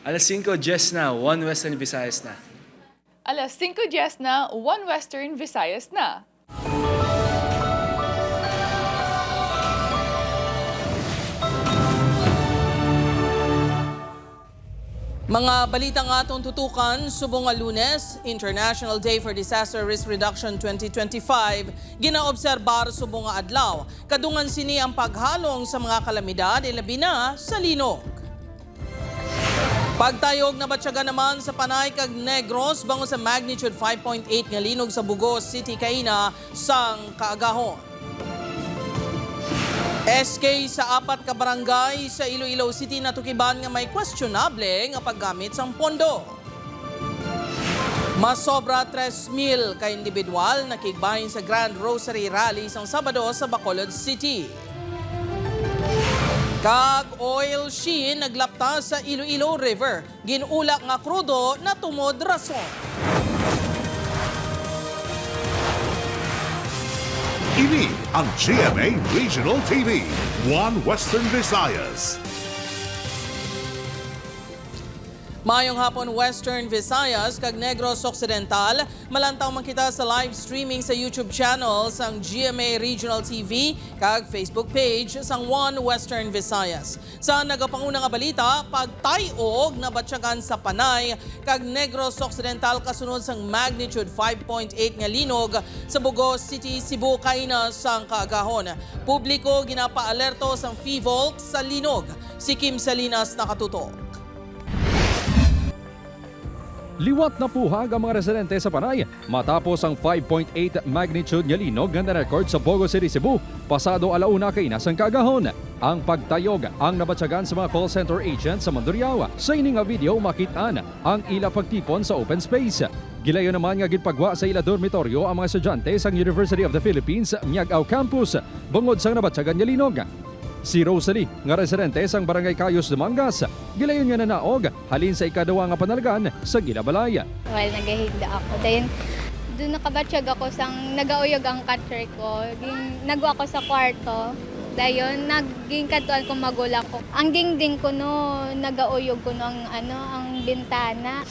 Alas 5:10 na, 1 Western Visayas na. Alas 5:10 na, 1 Western Visayas na. Mga balitang atong tutukan, subong nga Lunes, International Day for Disaster Risk Reduction 2025, ginaobserbar subong nga adlaw. Kadungan sini ang paghalong sa mga kalamidad, ilabi na sa linog. Pagtayog na batyaga naman sa Panay kag Negros bango sa magnitude 5.8 nga linog sa Bugos City kaina sang kaagahon. SK sa 4 ka barangay sa Iloilo City natukiban nga may questionable nga paggamit sang pondo. Mas sobra 3,000 ka individual nakigbahin sa Grand Rosary Rally sang Sabado sa Bacolod City. Kag oil sheen naglapta sa Iloilo River. Ginulak nga krudo na tumod rason. Ini ang GMA Regional TV, 1 Western Visayas. Mayong hapon Western Visayas kag Negros Occidental, malantaw man kita sa live streaming sa YouTube channel sang GMA Regional TV kag Facebook page sang 1 Western Visayas. Sa nagapanguna nga balita, pagtayog na batyagan sa Panay kag Negros Occidental kasunod sang magnitude 5.8 nga linog sa Bugos City, Cebu kaina sang kaagahon. Publiko ginapaalerto sang FIVOLT sa linog. Si Kim Salinas nakatutok. Liwat na puhag ang mga residente sa Panay matapos ang 5.8 magnitude nga linog nga na-record sa Bogos City, Cebu pasado alauna kay nasang kaagahon. Ang pagtayog ang nabatyagan sa mga call center agent sa Mandurriao. Sa ini nga video makitaan ang ila pagtipon sa open space. Gilayo naman nga ginpagwa sa ila dormitoryo ang mga estudyante sa University of the Philippines Miagao Campus bungod sang nabatyagan nga linog. Si Rosalie, nga residente sang Barangay Cayos de Mangas, gilayon nga nanaog halin sa ikaduwa nga panalgan sa Gilabalaya. While nagahigda ako, then doon nakabatsyag ako sang nagauyog ang catcher ko. Nagwa ako sa kwarto. Dayon, naging katuan ko magula ko. Ang dingding ko no, nagauyog ko no ang bintana.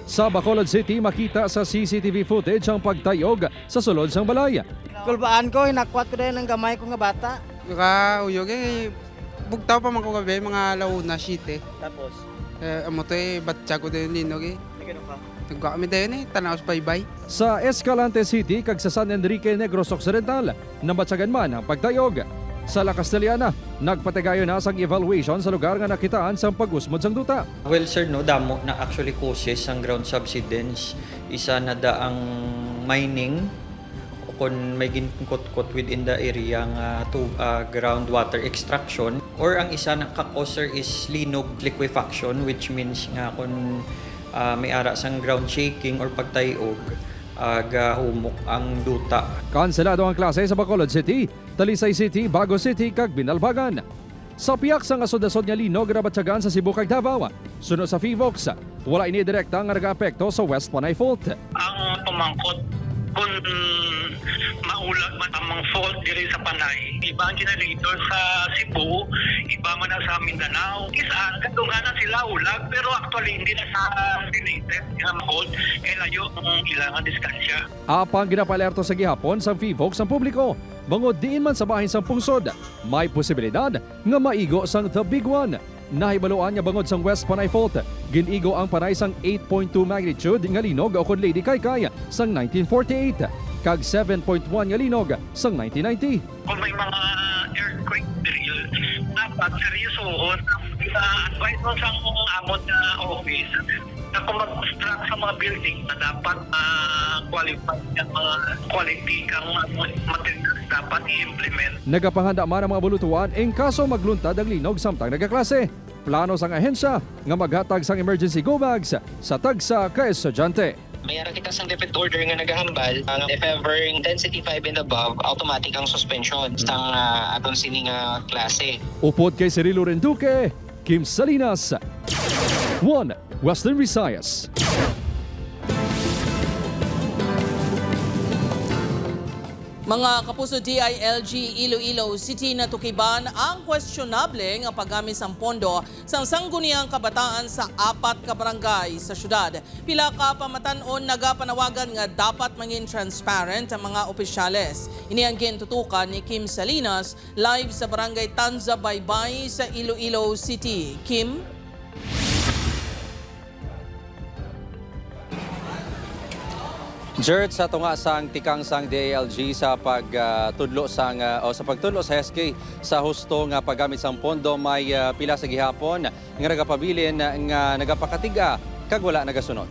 Sa Bacolod City, makita sa CCTV footage ang pagtayog sa sulod sang balaya. Kulbaan ko, hinakwat ko din ng gamay ko nga bata. Uyog bugtaw pa man ko gabi, mga launa, shite. Tapos? Amo to batya ko din linog Nagano ka? Nagwa kami din tanaw sa baybay. Sa Escalante City, kag sa San Enrique Negros Occidental, nabatyagan man ang pagtayog. Sa La Castellana, nagpatigayo na sang evaluation sa lugar nga nakitaan sa pag-usmod sang duta. Well sir, no, damo na actually causes ang ground subsidence. Isa na da ang mining o kung may ginkot-kot within the area nga to groundwater extraction, or ang isa na ka-causer is linog liquefaction, which means nga kung may ara sang ground shaking or pagtayog, gahumok ang duta. Kanselado ang klase sa Bacolod City, Talisay City, Bago City kag Binalbagan. Sa piyak sang asod-asod nga linog na batyagan sa Cebu kag Davao. Sunod sa FIVOX, wala ini direkta nga nag-aapekto sa West Panay Fault. Ang pumangkot kung maulag man ang fault diri sa Panay, iba ang generator sa Cebu, iba man na sa Mindanao. Isa, kadungan na sila ulag, pero actually hindi na sa related yung fault, kaya layo ang ilangan distansya. Apang ginapalerto sa gihapon sa FIVOX ang publiko, bangod diin man sa bahin sang pungsod, may posibilidad nga maigo sang The Big One. Nahibaluan nga bangod sang West Panay Fault, ginigo ang Panay sang 8.2 magnitude nga linog o kun Lady Kaykay sang 1948, kag 7.1 nga linog sang 1990. Kung may mga earthquake drill, dapat seryosoon. Advice mo sa amon na office na kung mag-construct sa mga building na dapat qualified ng mga quality kang materials dapat i-implement. Nagapahanda man ang mga bulutuan in kaso magluntad ang linog samtang nagaklase. Plano sang ahensya nga maghatag sang emergency go bags sa tagsa ka estudyante. Mayroon kita sang defect order nga nagahambal. If ever intensity 5 and above, automatic ang suspension sang atong sining klase. Upod kay Cirilo Renduque, Kim Salinas, 1 Western Visayas. Mga kapuso, DILG Iloilo City natukiban ang questionable nga paggamit sa pondo sa sangguniang kabataan sa 4 ka barangay sa syudad. Pila ka pamatan-on nagapanawagan nga dapat mangin transparent ang mga opisyales. Ini ang gintutukan ni Kim Salinas live sa barangay Tanza Baybay sa Iloilo City. Kim? Jert, sa tunga sang tikang sang DILG sa pagtudlo sa pagtudlo sa SK sa husto nga paggamit sang pondo may pila sa gihapon nga nagapabilin nga nagapakatiga kag wala nagasunod.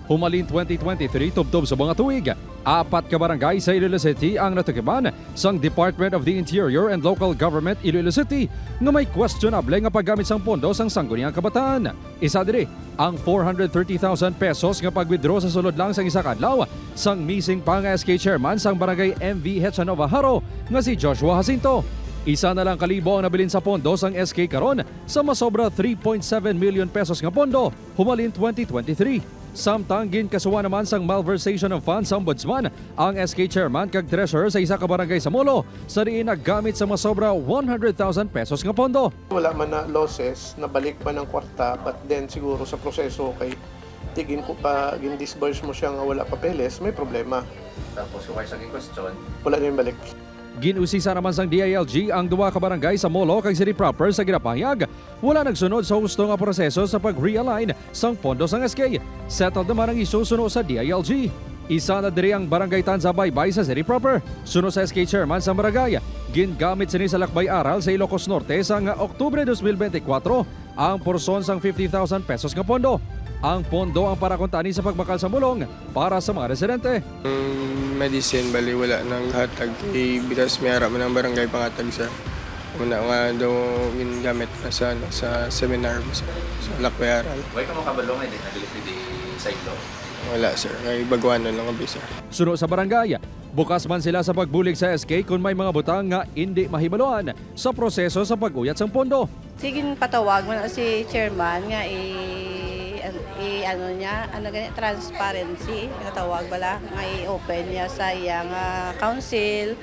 Humalin 2023 tubtob sa mga tuig. 4 ka barangay sa Iloilo City ang natukiban sang Department of the Interior and Local Government Iloilo City nga may questionable nga paggamit sang pondo sang sangguniang kabataan. Isa diri ang 430,000 pesos nga pag-withdraw sa sulod lang sang isa kadlaw sang missing pa nga SK chairman sang barangay MV Hechanova Haro nga si Joshua Jacinto. Isa na lang kalibo ang nabilin sa pondo sang SK karon sa masobra 3.7 million pesos nga pondo humalin 2023. Samtang ginkasuhan naman sang malversation of funds sa ombudsman ang SK chairman kag treasurer sa isa ka barangay sa Molo sa diin naggamit sa masobra 100,000 pesos nga pondo. Wala man na losses, nabalik pa ng kwarta, but then siguro sa proseso kay tigin ko pa, gin-disburse mo siya nga wala papeles, may problema. Tapos kung kayo sa question, wala na yung balik. Ginusisa naman sang DILG ang 2 ka barangay sa Molo kag city proper sa ginapahayag. Wala nagsunod sa husto nga proseso sa pag-realign sang pondo sang SK. Settled naman ang isusuno sa DILG. Isa na diri ang barangay Tanza Baybay sa city proper. Suno sa SK chairman sa barangay. Gingamit sini sa lakbay aral sa Ilocos Norte sang Oktubre 2024 ang porson sang 50,000 pesos nga pondo. Ang pondo ang para kuntani sa pagbakal sa mulong para sa mga residente. Medicine, bali wala nang hatag. Because may harap ng barangay pangatag sa una nga daw ginagamit na sa seminar sa Lakbayaran. Why ka mo kabalong ay nagilipid sa ilo? Wala sir, kay baguano lang kami sir. Suno sa barangay, bukas man sila sa pagbulig sa SK kung may mga butang nga hindi mahibaluan sa proseso sa pag-uyat sang pondo. Sige, patawag mo na si chairman nga transparency, natawag bala nga i-open niya sa iyang council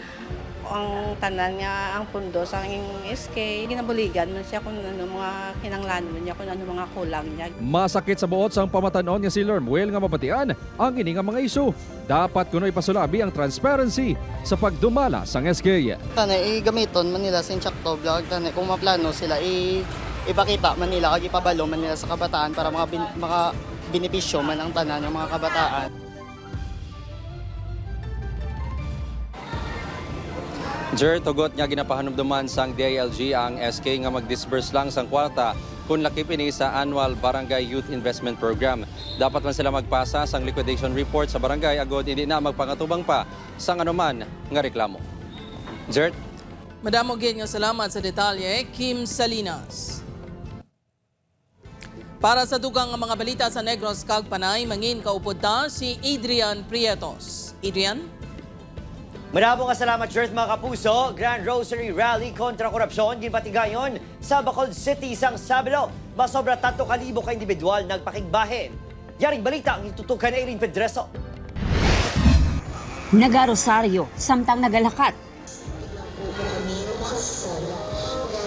ang tanan nga ang pundo sa SK. Ginabuligan mo siya kung ano mga kinanglan mo niya, kung ano mga kulang niya. Masakit sa buot sang pamatanon nga si Lermuel nga mapatian ang ini nga mga isu. Dapat kuno ipasulabi ang transparency sa pagdumala sang SK. Tanay, gamiton man nila sa Inchakto Vlog. Tanay, kung maplano sila, ipakita man nila, kag ipabalo man nila sa kabataan para mga benepisyo man ang tanan ng mga kabataan. Jer, tugot nga ginapahanumduman sang DILG ang SK nga mag-disburse lang sang kwarta kung lakip ini sa annual Barangay Youth Investment Program. Dapat man sila magpasa sang liquidation report sa barangay agod hindi na magpangatubang pa sang anuman nga reklamo. Jer? Madamo gid nga salamat sa detalye, Kim Salinas. Para sa dugang nga mga balita sa Negros kag Panay, mangin kaupod ta si Adrian Prietos. Adrian? Maraming salamat, Jert, mga kapuso. Grand Rosary Rally kontra korupsyon ginpatigayon sa Bacolod City sang Sabado. Masobra 3,000 ka individual nagpakigbahin. Yaring balita ang itutukan ni Eileen Pedreso. Naga-Rosario, samtang nagalakat.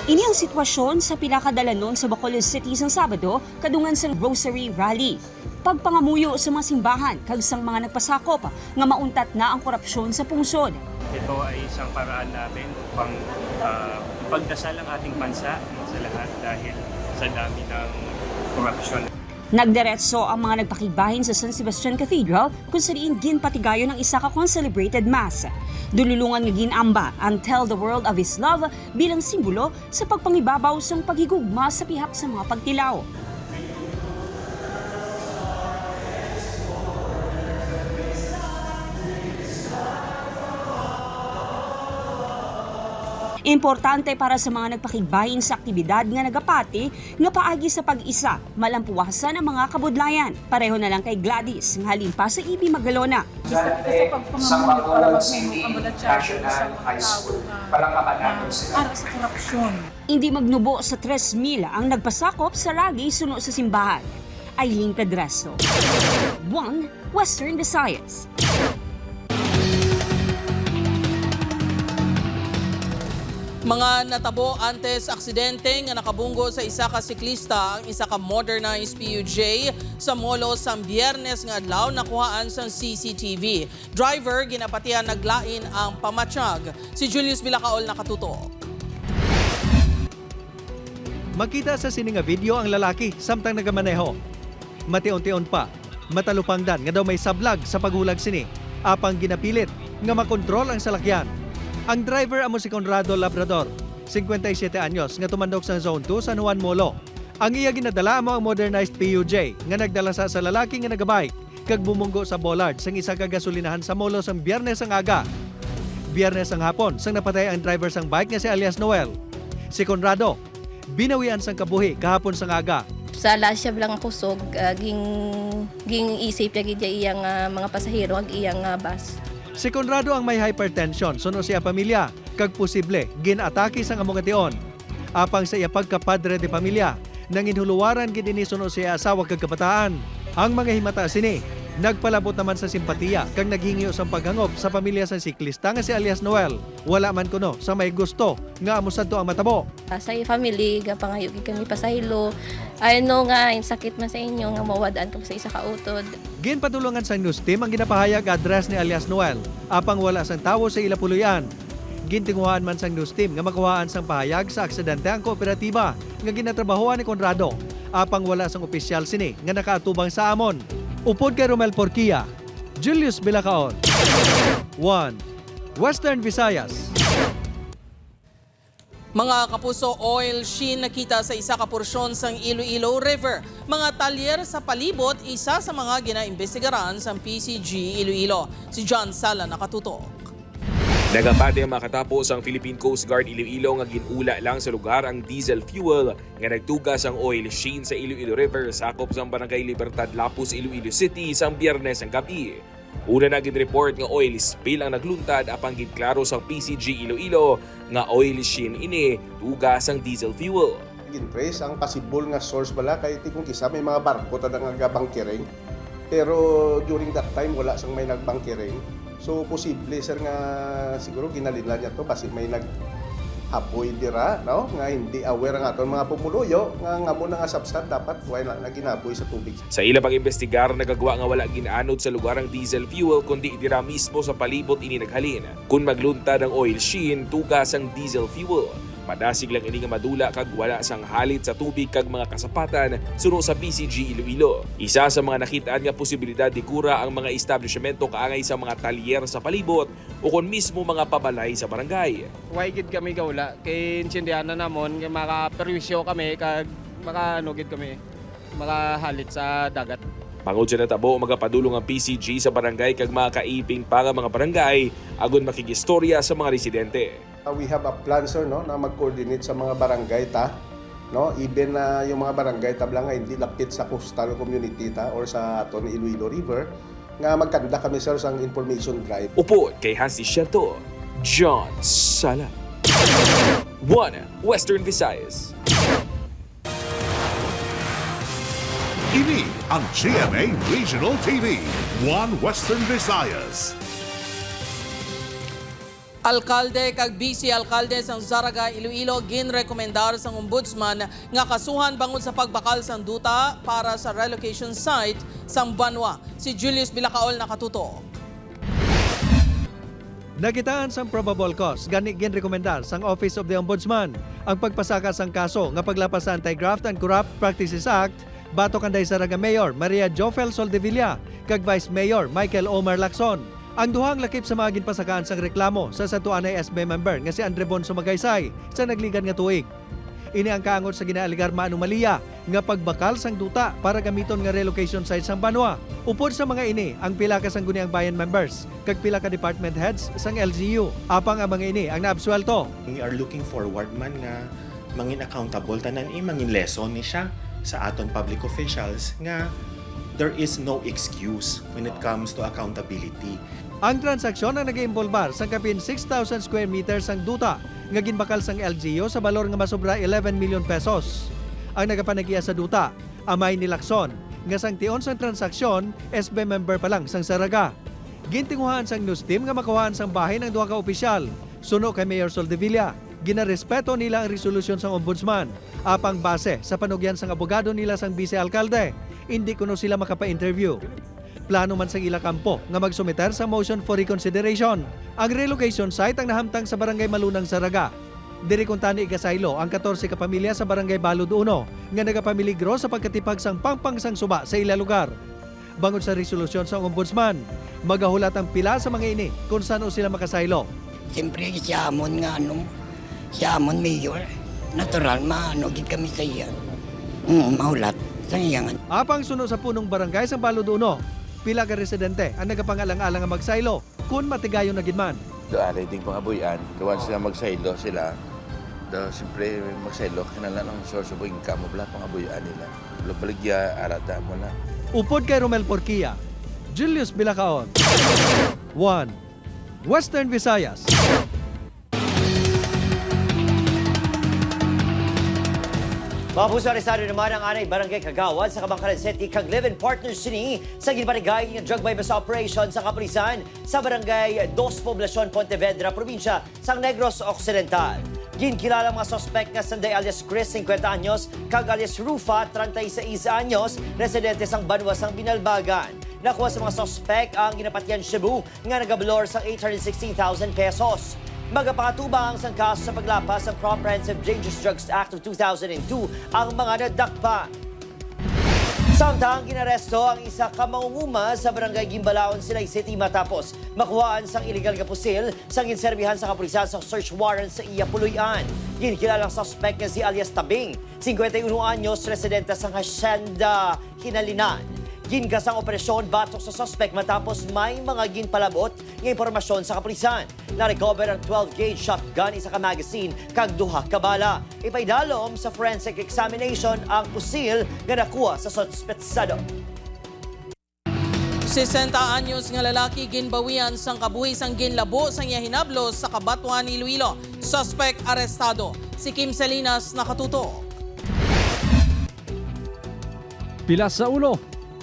Ini ang sitwasyon sa pila ka dalanon sa Bacolod City sang Sabado kadungan sang Rosary Rally. Pagpangamuyo sa mga simbahan kag sang mga nagpasakop nga mauntat na ang korupsyon sa pungsod. Ito ay isang paraan natin upang pagdasal ang ating bansa sa lahat dahil sa dami ng korupsyon. Nagdiretso ang mga nagpakigbahin sa San Sebastian Cathedral kung saan ginpatigayo ng isa ka celebrated mass. Dululungan nga ginamba ang Tell the World of His Love bilang simbolo sa pagpangibabaw sang paghigugma sa pihak sa mga pagtilaw. Importante para sa mga nagpakigbahin sa aktibidad nga nagapati nga paagi sa pag-isa, malampuwasan ang mga kabudlayan. Pareho na lang kay Gladys, nga halin pa sa Ibi Magalona. Sa Bacolod City National High School, palakpakan natin sila. Para sa korupsyon. Hindi magnubo sa 3,000 ang nagpasakop sa rally suno sa simbahan. Eileen Pedreso, 1 Western Visayas. Mga natabo antes aksidente nga nakabunggo sa isa ka siklista ang isa ka modernized PUJ sa Molo sang Biyernes nga adlaw nakuhaan sa CCTV. Driver ginapatihan naglain ang pamatsyag. Si Julius Bilacaol nakatutok. Makita sa sini nga video ang lalaki samtang nagamaneho. Mati-unti-un pa, matalupangdan nga daw may sablag sa paghulag sini. Apang ginapilit nga makontrol ang salakyan. Ang driver amo si Conrado Labrador, 57 anyos, nga tumandok sa Zone 2 San Juan Molo. Ang iya ginadala amo ang modernized PUJ nga nagdala sa lalaki nga nagabike kag bumunggo sa bollard sang isa ka gasolinahan sa Molo sang Biyernes ang aga. Biyernes ang hapon sang napatay ang driver sang bike nga si alias Noel. Si Conrado, binawian sang kabuhi kahapon sang aga. Sa last siya lang kusog, ging isip lagi diya iyang mga pasahero ag iyang bus. Si Conrado ang may hypertension, suno siya pamilya, kag posible ginatake sang among ation. Apang sa iya pagkapadre de pamilya, nanginhuluwaran gid ini suno siya asawa kag kabataan. Ang mga himata sini, nagpalabot naman sa simpatiya kag naghingyo sang paghangop sa pamilya sa siklista nga si alias Noel. Wala man kuno sa may gusto nga amo sadto ang matabo. Sa family, gapangayo gid kami pasahilo. Ayno nga, sakit man sa inyo nga mawadaan ka sa isa ka utod. Ginpatulungan sa news team ang ginapahayag address ni alias Noel, apang wala sang tawo sa ilapuluyan. Gintinguhaan man sang news team nga makuhaan sang pahayag sa aksidente ang kooperatiba nga ginatrabahoan ni Conrado, apang wala sang opisyal sini nga nakaatubang sa amon. Upod kay Romel Porquia, Julius Bilacaol. 1 Western Visayas. Mga kapuso, oil sheen nakita sa isa ka porsyon sang Iloilo River. Mga talyer sa palibot, isa sa mga ginaimbestigaran sa PCG Iloilo. Si John Sala nakatutok. Nagapati ang makatapos ang Philippine Coast Guard Iloilo nga ginula lang sa lugar ang diesel fuel nga nagtugas ang oil sheen sa Iloilo River sakop sa Barangay Libertad, Lapus, Iloilo City sang Biyernes ang gabi. Una na gin-report nga oil spill ang nagluntad apang ginklaro sang PCG Iloilo nga oil sheen ini tugas ang diesel fuel. Gin-trace ang possible nga source bala kay kung kisa may mga barko ta nga bangkering. Pero during that time wala sang may nagbangkering. So posible sir nga siguro ginalinlan niya to kasi may naghapoy dira no nga hindi aware nga aton mga pumuluyo nga mo nga substance dapat wala na ginaboy sa tubig. Sa ila pag-imbestigar nagagawa nga wala ginaanod sa lugar ang diesel fuel kundi dira mismo sa palibot ini naghalin. Kung magluntad ang oil sheen tugas ang diesel fuel. Madasig lang ini nga madula kag wala sang halit sa tubig kag mga kasapatan suno sa PCG Iloilo. Isa sa mga nakitaan nga posibilidad di kura ang mga establishmento kaangay sa mga talyer sa palibot o kon mismo mga pabalay sa barangay. Why gid kami gawla kay insindihan namon nga makaperwisyo kami kag makaanugid kami makahalit sa dagat. Pangod sa natabo magapadulong ang PCG sa barangay kag mga kaiping para mga barangay agon makigistorya sa mga residente. We have a plan sir no na mag-coordinate sa mga barangay ta no even na yung mga barangay tabla nga hindi lapit sa coastal community ta or sa aton Iloilo River nga magkanda kami sir sang information drive. Upo kay Hansi Shelto, John Sala. 1 Western Visayas. Ini ang GMA Regional TV, 1 Western Visayas. Alkalde kag vice alkalde sang Zaraga, Iloilo ginrekomendar sang ombudsman nga kasuhan bangod sa pagbakal sang duta para sa relocation site sang Banwa. Si Julius Bilacaol nakatutok. Nakitaan sang probable cause gani ginrekomendar sang Office of the Ombudsman ang pagpasaka sang kaso nga paglapas sa Anti-Graft and Corrupt Practices Act bato kanday Zaraga Mayor Maria Jofel Soldevilla kag Vice Mayor Michael Omar Lacson. Ang duhang lakip sa mga ginpasakaan sang reklamo sa satuanay SB member nga si Andre Bon Sumagaysay sa nagligan nga tuig. Ini ang kaangot sa ginaaligar maanomaliya nga pagbakal sang duta para gamiton nga relocation site sang Banwa. Upod sa mga ini ang pila ka sang Guniang Bayan members kag pila ka department heads sang LGU. Apang ang mga ini ang naabsuelto. We are looking forward man nga mangin accountable tanan mangin lesson ni siya sa aton public officials nga there is no excuse when it comes to accountability. Ang transaksyon ang nag-iimbolbar sa kapin 6,000 square meters ang duta nga ginbakal sang LGU sa balor nga masobra 11 million pesos. Ang nagapanagiya sa duta, amay ni Lacson, nga sang tion sang transaksyon, SB member pa lang sang Zaraga. Gintinguhan sang news team nga makuhaan sang bahay ng duha ka opisyal, suno kay Mayor Soldevilla. Ginarespeto nila ang resolusyon sang ombudsman. Apang base sa panugyan sang abogado nila sang vice-alkalde, hindi kuno sila makapa-interview. Plano man sang ila kampo nga magsumiter sa motion for reconsideration. Ang relocation site ang nahamtang sa Barangay Malunang, Saraga. Diri kuntani igasaylo ang 14 ka pamilya sa Barangay Balud 1 nga nagapamiligro sa pagkatipag sang pangpangsang suba sa ila lugar. Bangod sa resolusyon sa ombudsman, magahulat ang pila sa mga ini kung saan sila makasaylo. Siyempre siya amon nga siya amon mayor. Natural gid kami sa iya. Mahulat sa iyangan. Apang sunod sa punong barangay sa Balud 1, pila ka residente ang nagapangalang-alang nga magsaylo kung matigayon na gidman. Doon ding pangabuyan, doon sila magsaylo sila. Siyempre magsaylo, kinala ng source of income mo, pangabuyan nila. Baligya, arata mo na. Upod kay Romel Porquia, Julius Bilacaon. 1. Western Visayas. Mga puso, aresado naman ang anay Barangay Kagawad sa Kabangkalan City kag live-in partners sini sa ginpanigay ng drug bypass operation sa kapulisan sa Barangay Dos Poblacion, Pontevedra, probinsya sang Negros Occidental. Ginkilala mga suspect nga sanday alias Chris, 50 anyos, kag alias Rufa, 36 anyos, residente sang Banwa sang Binalbagan. Nakuha sa mga suspect ang ginapatyan Cebu nga nagabalor sang 816,000 pesos. Magapakatubang sang kaso sa paglapas ng Comprehensive Dangerous Drugs Act of 2002 ang mga nadakpa. Samtang ginaresto ang isa ka mangunguma sa Barangay Gimbalaon, Silay City matapos makuhaan sang illegal nga pusil sang inserbihan sa kapulisan sa search warrant sa iya Puluyan. Ginkilalang suspect nga si alias Tabing, 51 anyos, residente sang Hacienda Hinalinan. Gingasang operasyon batok sa suspect matapos may mga ginpalabot ng impormasyon sa kapulisan. Na-recover ang 12-gauge shotgun, isa ka magazine, kag duha ka bala. Ipaidalom sa forensic examination ang pusil nga nakuha sa suspetsado. 60 anyos nga lalaki ginbawian sang kabuhi sang ginlabo sang yahinablos sa Kabatuan, Iloilo. Suspect arestado. Si Kim Salinas nakatutok. Pilas sa ulo.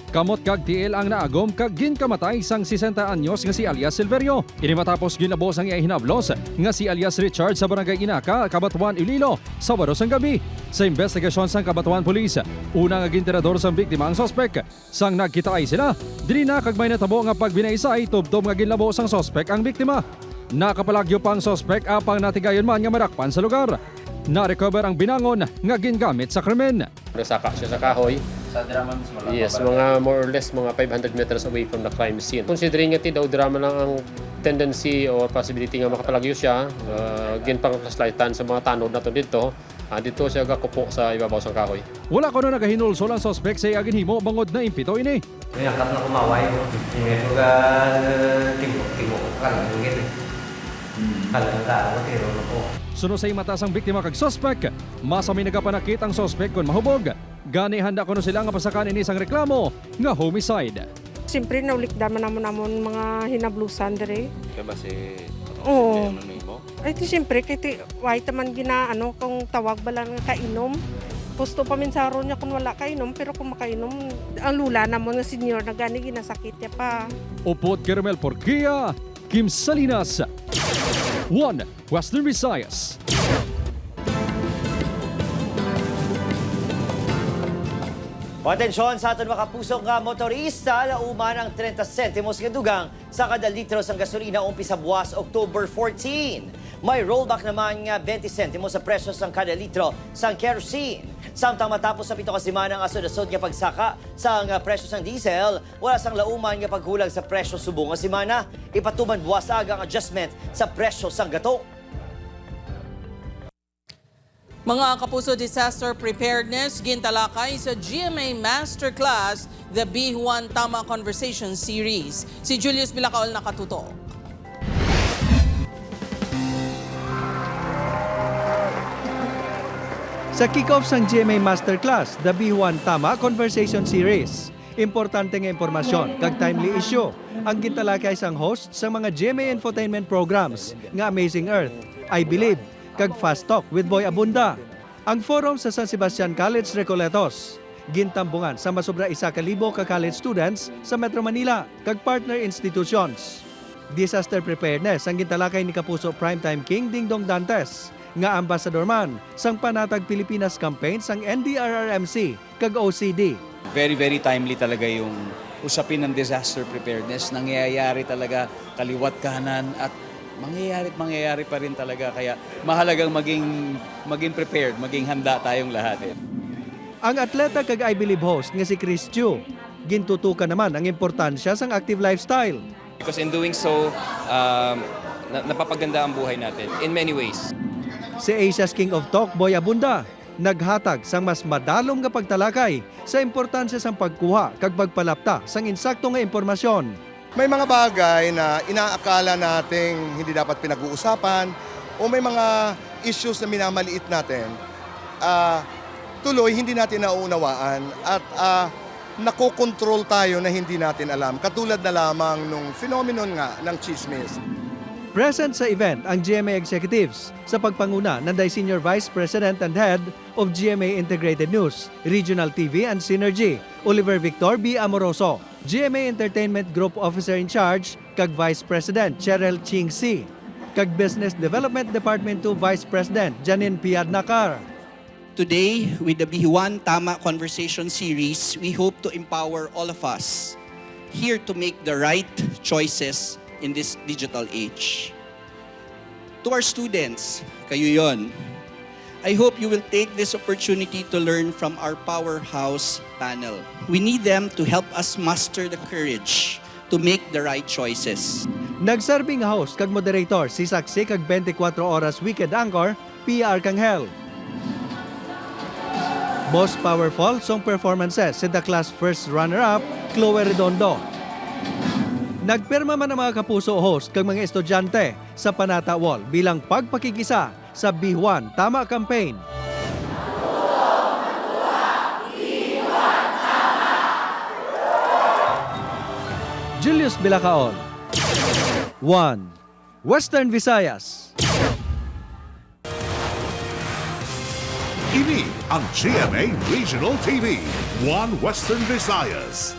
Kamot kag tiil ang naagom kag ginkamatay sang 60 anyos nga si alias Silverio. Ini matapos ginlabos ang ihinablos nga si alias Richard sa Barangay Inaka, Kabatuan, Iloilo, Sabado sang gabi. Sa investigasyon sang Kabatuan Police, una nga gintirador sang biktima ang sospek. Sang nagkitaay sila, dili na kag may natabo nga pagbinaisay tubtob nga ginlabo sang sospek ang biktima. Nakapalagyo pang sospek apang natigayon man nga marakpan sa lugar. Na-recover ang binangon nga gingamit sa krimen. Nasaka siya sa kahoy. Sa drama mismo lang? Yes, mga more or less mga 500 meters away from the crime scene. Considering nga daw drama lang ang tendency or possibility nga makapalagyo siya, ginpang-flashlightan sa mga tanod na to dito, dito siya gakupo sa ibabaw sa kahoy. Wala ko na nagahinulsol ang sospek sa aginhimo bangod na impito ini. May angkat na kumaway ko. Hindi ko timo ka lang. Kalang tao, tiro na po. Suno sa imata sang biktima kag sospek, masami nagapanakit ang sospek kon mahubog. Gani handa kuno sila nga pasakan ini sang reklamo nga homicide. Siyempre naulikdaman namon mga hinablusan dire. Kaya ba si Oo. Ay ti siyempre kay why taman ginaano kung tawag bala nga kainom. Gusto pa min sa niya kung wala kainom pero kung makainom ang lula namon nga senior na gani ginasakit niya pa. Upod Romel Porquia, Kim Salinas. 1. Western Visayas. Atensyon sa aton mga kapusong nga motorista, lauman ang 30 sentimos nga dugang sa kada litro sang gasolina umpisa buwas October 14. May rollback naman nga 20 sentimos sa presyo sang kada litro sang kerosene. Samtang matapos sa 7 ka semana ang asod-asod nga pagsaka sa presyo sang diesel, wala sang lauman nga paghulag sa presyo subong nga semana. Ipatuman buwas aga ang adjustment sa presyo sang gato. Mga kapuso, disaster preparedness gintalakay sa GMA Masterclass, the B1 Tama Conversation Series. Si Julius Bilacaol nakatutok. Sa kick-off sang GMA Masterclass, the B1 Tama Conversation Series, importante nga impormasyon kag timely issue ang gintalakay sang host sa mga GMA infotainment programs nga Amazing Earth, I Believe, kag Fast Talk with Boy Abunda. Ang forum sa San Sebastian College Recoletos, gintambungan sa masobra 1,000 ka college students sa Metro Manila kag partner institutions. Disaster preparedness ang gintalakay ni Kapuso Primetime King Dingdong Dantes nga ambassador man sang Panatag Pilipinas campaign sang NDRRMC kag OCD. Very, very timely talaga yung usapin ng disaster preparedness. Nangyayari talaga kaliwat kanan at mangyayari pa rin talaga. Kaya mahalagang maging prepared, maging handa tayong lahat. Ang atleta kag I Believe host nga si Chris Chu, gintutukan naman ang importansya sang active lifestyle. Because in doing so, napapaganda ang buhay natin in many ways. Si Asia's King of Talk, Boy Abunda, naghatag sang mas madalom nga pagtalakay sa importansya sang pagkuha kag pagpalapta sang insakto nga impormasyon. May mga bagay na inaakala nating hindi dapat pinag-uusapan o may mga issues na minamaliit natin, tuloy hindi natin nauunawaan at nakokontrol tayo na hindi natin alam. Katulad na lamang nung phenomenon nga ng chismis. Present sa event ang GMA executives sa pagpanguna ng Senior Vice President and Head of GMA Integrated News, Regional TV and Synergy, Oliver Victor B. Amoroso, GMA Entertainment Group Officer in Charge, kag Vice President Cheryl Ching C, kag Business Development Department 2 Vice President Janine Piadnacar. Today, with the Bihuan Tama Conversation Series, we hope to empower all of us here to make the right choices in this digital age. To our students, kayo yon, I hope you will take this opportunity to learn from our powerhouse panel. We need them to help us muster the courage to make the right choices. Nagserving host kag moderator si saksi kag 24 oras weekend anchor, PR Kanghel. Most powerful song performances si the class first runner-up, Chloe Redondo. Nagpirma man ang mga kapuso host kag mga estudyante sa Panata Wall bilang pagpakikisa sa Bihuan Tama Campaign. Julius Bilacaon, 1 Western Visayas. Ini ang GMA Regional TV, 1 Western Visayas.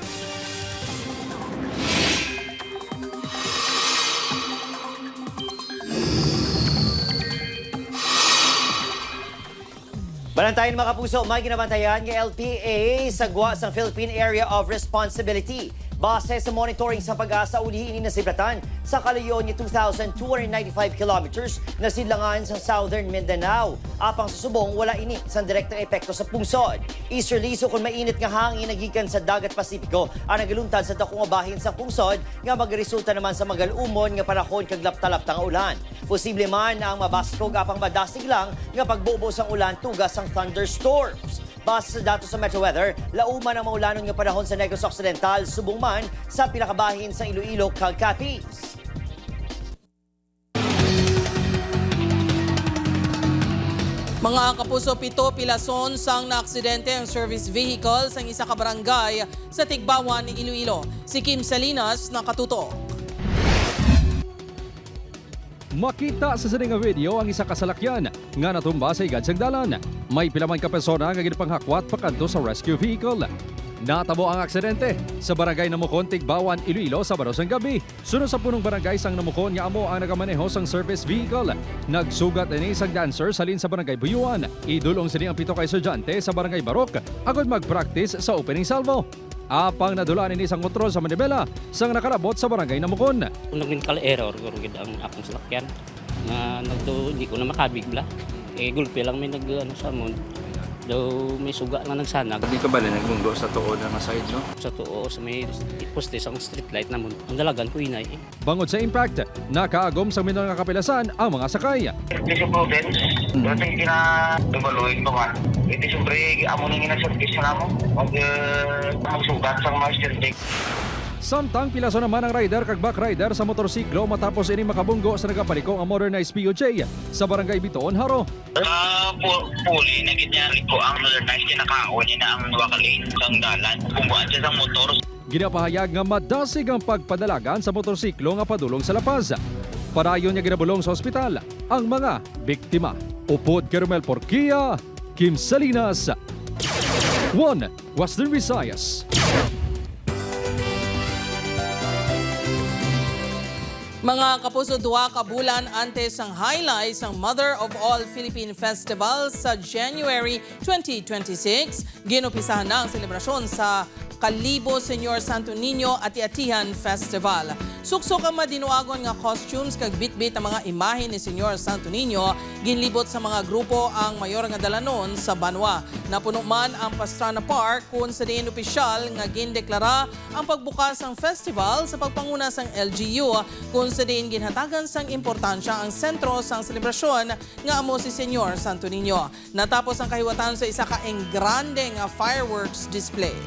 Balantayan mga kapuso, may ginabantayan ng LPA sa GWA sa Philippine Area of Responsibility. Base sa monitoring sa Pag-asa, ulihin na sibratan sa kalayon niya 2,295 kilometers na sidlangan sa Southern Mindanao. Apang susubong, wala ini sa direktang epekto sa pungsod. Easterly, so kung mainit nga hangin nagikan sa Dagat Pasipiko, ang nagaluntad sa dakong bahin sa pungsod, nga magresulta naman sa magalumon nga panahon kag lapta-lapta nga ulan. Posible man ang mabaskog apang madasig lang nga pagbubo sang ulan tugas sang thunderstorms. Base sa datos sa Metro Weather, lauman ang maulanon nga panahon sa Negros Occidental, subong man sa pinakabahin sa Iloilo kag Capiz. Mga kapuso, 7 pilason sang naaksidente ang service vehicle sa isa ka barangay sa Tigbawan ni Iloilo. Si Kim Salinas nakatutok. Makita sa sining nga video ang isa ka salakyan nga natumba sa igad sang dalan. May pilaman ka persona nga ginapanghakwat pakanto sa rescue vehicle. Natabo ang aksidente sa barangay Namukon, Tigbawan, Iloilo sa baros ng gabi. Sunod sa punong barangay sang Namukon nga amo ang nagamaneho sang service vehicle. Nagsugat ini sang dancer salin sa barangay Buyuan. Idulong sini ang 7 ka estudyante sa barangay Barok agad mag-practice sa opening salvo. Apang nadulaan ini sang kontrol sa Manibela sang nakalabot sa barangay Namukon. Naging error gurugid ang akong salakyan na hindi ko na makabigla. Gulpe lang may sa mon. Daw may suga nga nagsanag. Dito ba na nagmundo sa tuo na side, no? Sa tuo, sa may poste sa street light namon. Ang dalagan ko inay. Bangod sa impact, nakaagom sa minor nga kapilasan ang mga sakay. Ito yung prudence. Ito yung kina-evaluate ko man. Ito siyempre, amo nang ina-service na mo. Magsugat sa mga student. Samtang pilaso naman ang rider kag back rider sa motorsiklo matapos ini makabunggo sa nagapalikong ang modernized POJ sa barangay Bitoon, Haro. Puli na ginyari ko ang modernized kinakaon niya na ang 2 ka lane sang dalan. Bungguan siya sa motor. Ginapahayag nga madasig ang pagpadalagan sa motorsiklo nga padulong sa La Paz. Padayon niya ginabulong sa ospital ang mga biktima. Upod Carmel Porquia, Kim Salinas, 1 Western Visayas. Mga kapuso, duwa ka bulan antes ang highlights ang Mother of All Philippine Festival sa January 2026. Ginupisahan na ang selebrasyon sa Kalibo Señor Santo Niño Ati-Atihan Festival. Suksok ang madinuagon nga costumes kag bitbit ang mga imahe ni Señor Santo Niño, ginlibot sa mga grupo ang mayor nga dalanon sa Banwa. Napuno man ang Pastrana Park kung sa diin opisyal nga gindeklara ang pagbukas ng festival sa pagpanguna sang LGU kung sa diin ginhatagan sang importansya ang sentro sang selebrasyon nga amo si Señor Santo Niño. Natapos ang kahiwatan sa isa ka engrande nga fireworks display.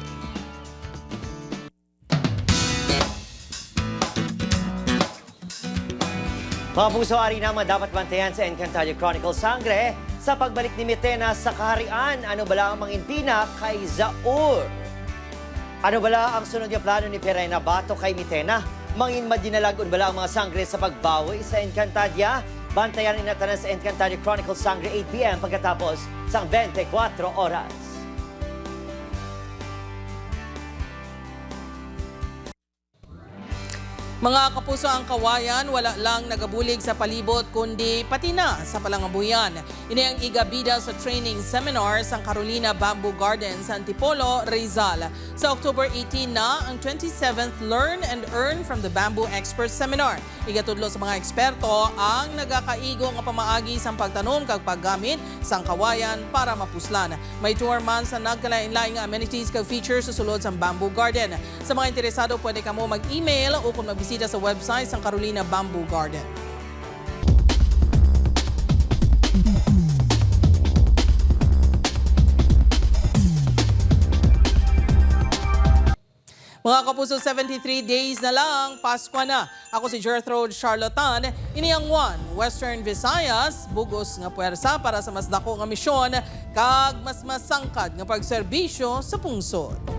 Mga puso, ari naman dapat bantayan sa Encantadia Chronicles Sangre sa pagbalik ni Mitena sa kaharian. Ano bala ang mangintina kay Zaur? Ano bala ang sunod yung plano ni Perena Bato kay Mitena? Mangin madinalagon bala ang mga sangre sa pagbawi sa Encantadia? Bantayan inatanan sa Encantadia Chronicles Sangre 8 p.m. pagkatapos sang 24 oras. Mga kapuso, ang kawayan wala lang nagabulig sa palibot kundi pati na sa palangabuyan. Ini ang igabida sa training seminar sa Carolina Bamboo Garden sa Antipolo, Rizal. Sa October 18 na ang 27th Learn and Earn from the Bamboo Expert Seminar. Igatudlo sa mga eksperto ang nagakaigo nga pamaagi sa pagtanom kag paggamit sang kawayan para mapuslan. May tour man sa nagkalain-laing amenities kag features sa sulod sa Bamboo Garden. Sa mga interesado, pwede kamo mag-email o kung magbisita sa website ng Carolina Bamboo Garden. Mga kapuso, 73 days na lang, Pasko na. Ako si Gertrude Charlotan, ini ang One Western Visayas, bugos nga puwersa para sa mas dako nga misyon, kag mas masangkad nga pagserbisyo sa pungsod.